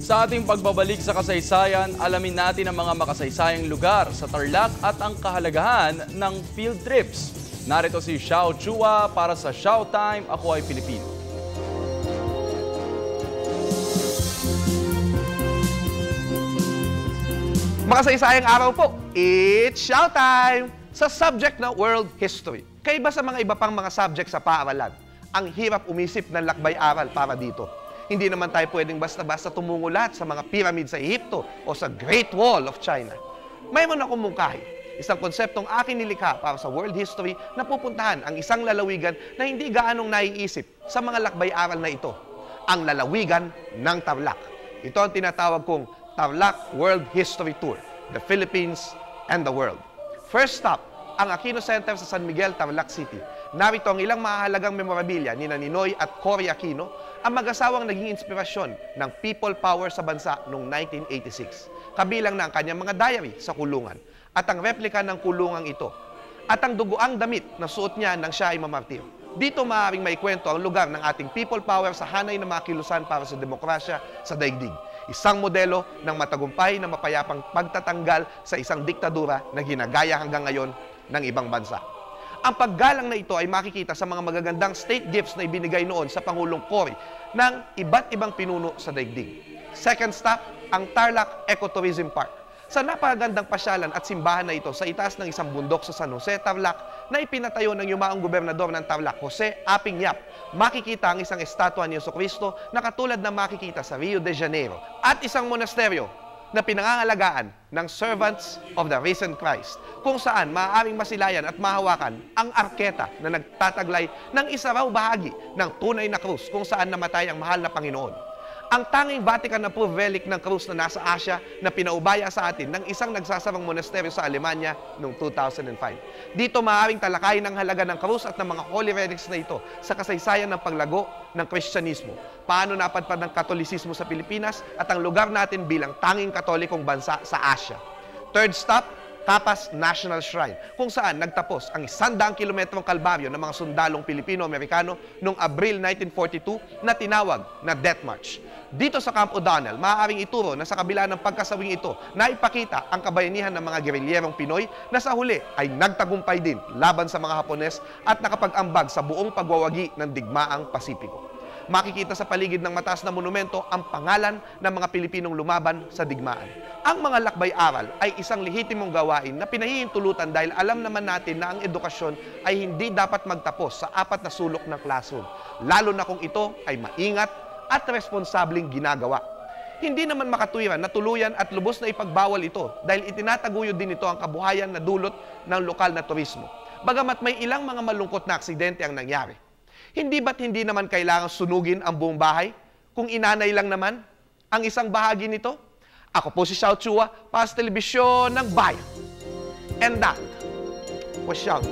Sa ating pagbabalik sa kasaysayan, alamin natin ang mga makasaysayang lugar sa Tarlac at ang kahalagahan ng field trips. Narito si Xiao Chua para sa Showtime, Ako ay Pilipino. Makasaysayang araw po, it's Showtime! Sa subject na World History. Kaiba sa mga iba pang mga subject sa paaralan, ang hirap umisip ng lakbay-aral para dito. Hindi naman tayo pwedeng basta-basta tumungulat sa mga pyramid sa Ehipto o sa Great Wall of China. Mayroon akong mungkahi, isang konseptong aking nilikha para sa world history na pupuntahan ang isang lalawigan na hindi gaanong naiisip sa mga lakbay-aral na ito, ang lalawigan ng Tarlac. Ito ang tinatawag kong Tarlac World History Tour, the Philippines and the World. First stop, ang Aquino Center sa San Miguel, Tarlac City. Narito ang ilang mahalagang memorabilia ni Ninoy at Cory Aquino, ang mag-asawang naging inspirasyon ng people power sa bansa noong 1986. Kabilang na ang kanyang mga diary sa kulungan at ang replika ng kulungang ito at ang duguang damit na suot niya nang siya ay mamartir. Dito maaaring maikwento ang lugar ng ating people power sa hanay na mga kilusan para sa demokrasya sa daigdig. Isang modelo ng matagumpay na mapayapang pagtatanggal sa isang diktadura na ginagaya hanggang ngayon ng ibang bansa. Ang paggalang na ito ay makikita sa mga magagandang state gifts na ibinigay noon sa Pangulong Cory ng iba't ibang pinuno sa daigdig. Second stop, ang Tarlac Ecotourism Park. Sa napakagandang pasyalan at simbahan na ito sa itaas ng isang bundok sa San Jose, Tarlac, na ipinatayo ng yumaong gobernador ng Tarlac, Jose Aping Yap, makikita ang isang estatwa ni Jesucristo na katulad na makikita sa Rio de Janeiro at isang monasteryo na pinangangalagaan ng Servants of the Risen Christ, kung saan maaaring masilayan at mahawakan ang arketa na nagtataglay ng isa raw bahagi ng tunay na krus kung saan namatay ang mahal na Panginoon. Ang tanging Vatican-approved relic ng krus na nasa Asia na pinaubaya sa atin ng isang nagsasarang monasteryo sa Alemanya noong 2005. Dito maaaring talakayin ang halaga ng krus at ng mga holy relics na ito sa kasaysayan ng paglago ng Kristyanismo, paano napadpad ng Katolisismo sa Pilipinas at ang lugar natin bilang tanging Katolikong bansa sa Asia. Third stop, Capas National Shrine, kung saan nagtapos ang 100 kilometrong kalbaryo ng mga sundalong Pilipino-Amerikano noong Abril 1942 na tinawag na Death March. Dito sa Camp O'Donnell, maaaring ituro na sa kabila ng pagkasawing ito na ipakita ang kabayanihan ng mga gerilyerong Pinoy na sa huli ay nagtagumpay din laban sa mga Hapones at nakapag-ambag sa buong pagwawagi ng digmaang Pasipiko. Makikita sa paligid ng mataas na monumento ang pangalan ng mga Pilipinong lumaban sa digmaan. Ang mga lakbay-aral ay isang lehitimong gawain na pinahihintulutan dahil alam naman natin na ang edukasyon ay hindi dapat magtapos sa 4 na sulok ng classroom, lalo na kung ito ay maingat at responsableng ginagawa. Hindi naman makatuwiran na tuluyan at lubos na ipagbawal ito dahil itinataguyod din ito ang kabuhayan na dulot ng lokal na turismo. Bagamat may ilang mga malungkot na aksidente ang nangyari. Hindi ba't hindi naman kailangang sunugin ang buong bahay kung inanay lang naman ang isang bahagi nito? Ako po si Xiao Chua para sa telebisyon ng Bayan. And that was Xiao.